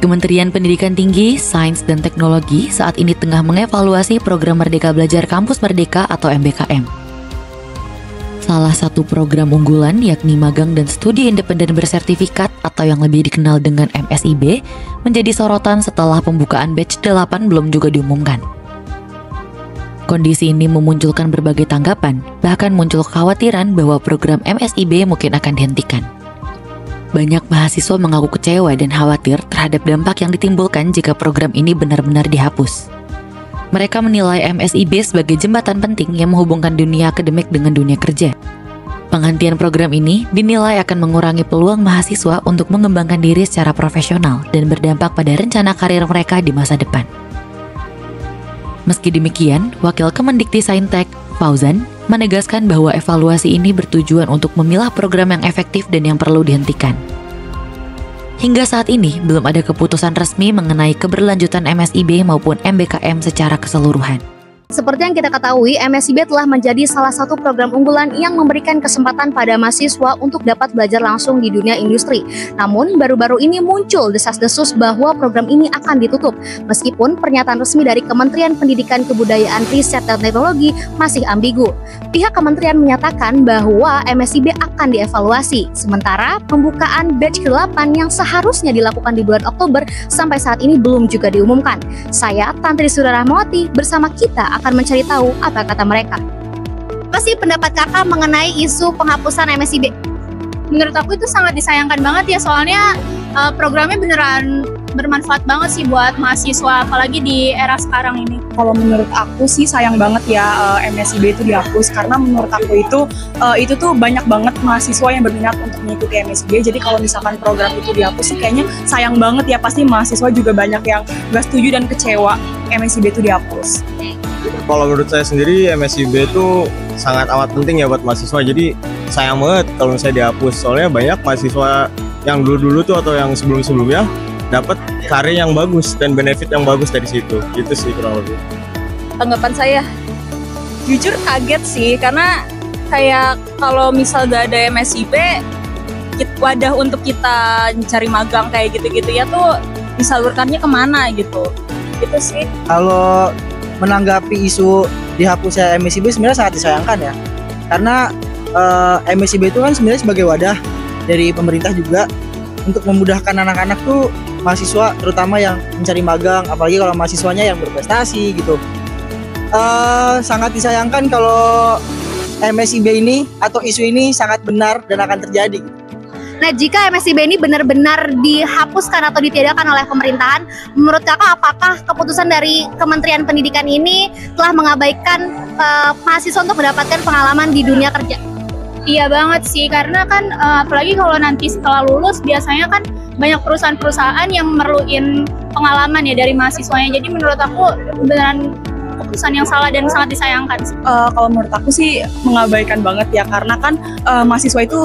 Kementerian Pendidikan Tinggi, Sains dan Teknologi saat ini tengah mengevaluasi program Merdeka Belajar Kampus Merdeka atau MBKM. Salah satu program unggulan yakni magang dan studi independen bersertifikat atau yang lebih dikenal dengan MSIB menjadi sorotan setelah pembukaan batch 8 belum juga diumumkan. Kondisi ini memunculkan berbagai tanggapan, bahkan muncul kekhawatiran bahwa program MSIB mungkin akan dihentikan. Banyak mahasiswa mengaku kecewa dan khawatir terhadap dampak yang ditimbulkan jika program ini benar-benar dihapus. Mereka menilai MSIB sebagai jembatan penting yang menghubungkan dunia akademik dengan dunia kerja. Penghentian program ini dinilai akan mengurangi peluang mahasiswa untuk mengembangkan diri secara profesional dan berdampak pada rencana karir mereka di masa depan. Meski demikian, Wakil Kemendikti-Saintek, Fauzan, menegaskan bahwa evaluasi ini bertujuan untuk memilah program yang efektif dan yang perlu dihentikan. Hingga saat ini, belum ada keputusan resmi mengenai keberlanjutan MSIB maupun MBKM secara keseluruhan. Seperti yang kita ketahui, MSIB telah menjadi salah satu program unggulan yang memberikan kesempatan pada mahasiswa untuk dapat belajar langsung di dunia industri. Namun, baru-baru ini muncul desas-desus bahwa program ini akan ditutup, meskipun pernyataan resmi dari Kementerian Pendidikan Kebudayaan Riset dan Teknologi masih ambigu. Pihak kementerian menyatakan bahwa MSIB akan dievaluasi, sementara pembukaan batch ke-8 yang seharusnya dilakukan di bulan Oktober sampai saat ini belum juga diumumkan. Saya, Tantri Surarahmawati, bersama kita akan mencari tahu apa kata mereka. Apa sih pendapat kakak mengenai isu penghapusan MSIB? Menurut aku itu sangat disayangkan banget ya, soalnya programnya beneran bermanfaat banget sih buat mahasiswa, apalagi di era sekarang ini. Kalau menurut aku sih sayang banget ya MSIB itu dihapus, karena menurut aku itu tuh banyak banget mahasiswa yang berminat untuk mengikuti MSIB. Jadi kalau misalkan program itu dihapus sih kayaknya sayang banget ya, pasti mahasiswa juga banyak yang gak setuju dan kecewa MSIB itu dihapus. Kalau menurut saya sendiri MSIB itu sangat amat penting ya buat mahasiswa, jadi sayang banget kalau misalnya dihapus, soalnya banyak mahasiswa yang dulu-dulu tuh atau yang sebelum-sebelumnya dapat karya yang bagus dan benefit yang bagus dari situ. Itu sih kurang lebih. Tanggapan saya, jujur kaget sih, karena kayak kalau misal gak ada MSIB, wadah untuk kita cari magang kayak gitu-gitu ya tuh disalurkannya kemana gitu. Itu sih. Kalau menanggapi isu dihapusnya MSIB sebenarnya sangat disayangkan ya, karena MSIB itu kan sebenarnya sebagai wadah dari pemerintah juga untuk memudahkan anak-anak tuh, mahasiswa terutama yang mencari magang, apalagi kalau mahasiswanya yang berprestasi gitu. Sangat disayangkan kalau MSIB ini atau isu ini sangat benar dan akan terjadi. Nah, jika MSIB ini benar-benar dihapuskan atau ditiadakan oleh pemerintahan, menurut kakak apakah keputusan dari Kementerian Pendidikan ini telah mengabaikan mahasiswa untuk mendapatkan pengalaman di dunia kerja? Iya banget sih, karena kan apalagi kalau nanti setelah lulus biasanya kan banyak perusahaan-perusahaan yang memerluin pengalaman ya dari mahasiswanya. Jadi menurut aku beneran keputusan yang salah dan sangat disayangkan. Kalau menurut aku sih mengabaikan banget ya, karena kan mahasiswa itu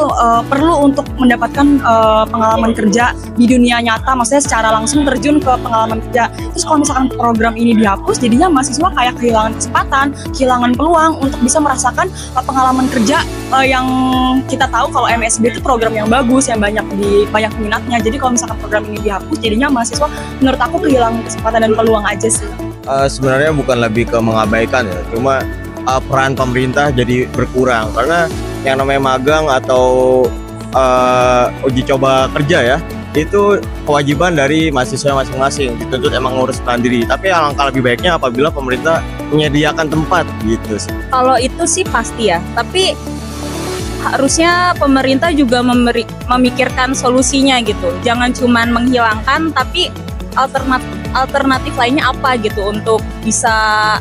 perlu untuk mendapatkan pengalaman kerja di dunia nyata, maksudnya secara langsung terjun ke pengalaman kerja. Terus kalau misalkan program ini dihapus, jadinya mahasiswa kayak kehilangan kesempatan, kehilangan peluang untuk bisa merasakan pengalaman kerja yang kita tahu kalau MSIB itu program yang bagus, yang banyak minatnya. Jadi kalau misalkan program ini dihapus, jadinya mahasiswa menurut aku kehilangan kesempatan dan peluang aja sih. Sebenarnya bukan lebih ke mengabaikan ya, cuma peran pemerintah jadi berkurang, karena yang namanya magang atau uji coba kerja ya, itu kewajiban dari mahasiswa masing-masing, dituntut emang ngurus mandiri. Tapi alangkah lebih baiknya apabila pemerintah menyediakan tempat gitu sih. Kalau itu sih pasti ya, tapi harusnya pemerintah juga memikirkan solusinya gitu. Jangan cuma menghilangkan, tapi alternatif lainnya apa gitu untuk bisa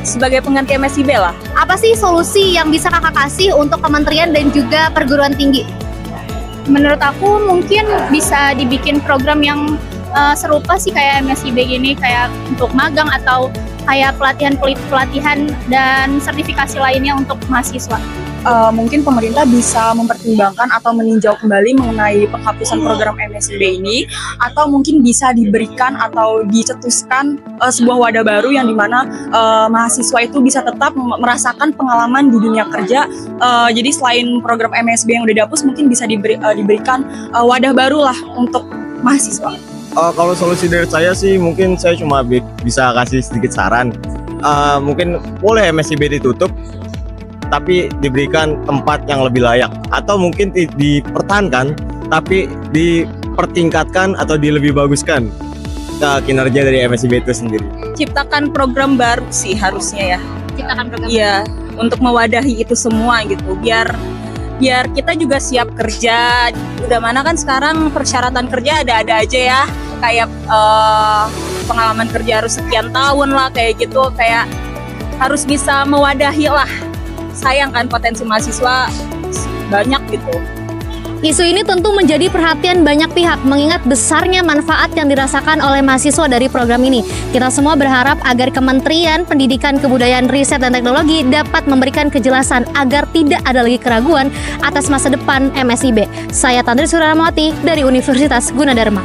sebagai pengganti MSIB lah. Apa sih solusi yang bisa kakak kasih untuk kementerian dan juga perguruan tinggi? Menurut aku mungkin bisa dibikin program yang serupa sih kayak MSIB gini, kayak untuk magang atau kayak pelatihan dan sertifikasi lainnya untuk mahasiswa. Mungkin pemerintah bisa mempertimbangkan atau meninjau kembali mengenai penghapusan program MSIB ini, atau mungkin bisa diberikan atau dicetuskan sebuah wadah baru yang dimana mahasiswa itu bisa tetap merasakan pengalaman di dunia kerja. Jadi selain program MSIB yang udah dihapus, mungkin bisa diberikan wadah baru lah untuk mahasiswa. Kalau solusi dari saya sih mungkin saya cuma bisa kasih sedikit saran. Mungkin boleh MSIB ditutup, tapi diberikan tempat yang lebih layak, atau mungkin dipertahankan tapi dipertingkatkan atau lebih baguskan kinerja dari MSIB itu sendiri. Ciptakan program baru sih harusnya ya. Ciptakan program. Iya, untuk mewadahi itu semua gitu. Biar kita juga siap kerja. Udah mana kan sekarang persyaratan kerja ada-ada aja ya. Kayak pengalaman kerja harus sekian tahun lah kayak gitu. Kayak harus bisa mewadahi lah. Sayang kan potensi mahasiswa banyak gitu. Isu ini tentu menjadi perhatian banyak pihak mengingat besarnya manfaat yang dirasakan oleh mahasiswa dari program ini. Kita semua berharap agar Kementerian Pendidikan, Kebudayaan, Riset, dan Teknologi dapat memberikan kejelasan agar tidak ada lagi keraguan atas masa depan MSIB. Saya Tandri Suramawati dari Universitas Gunadarma.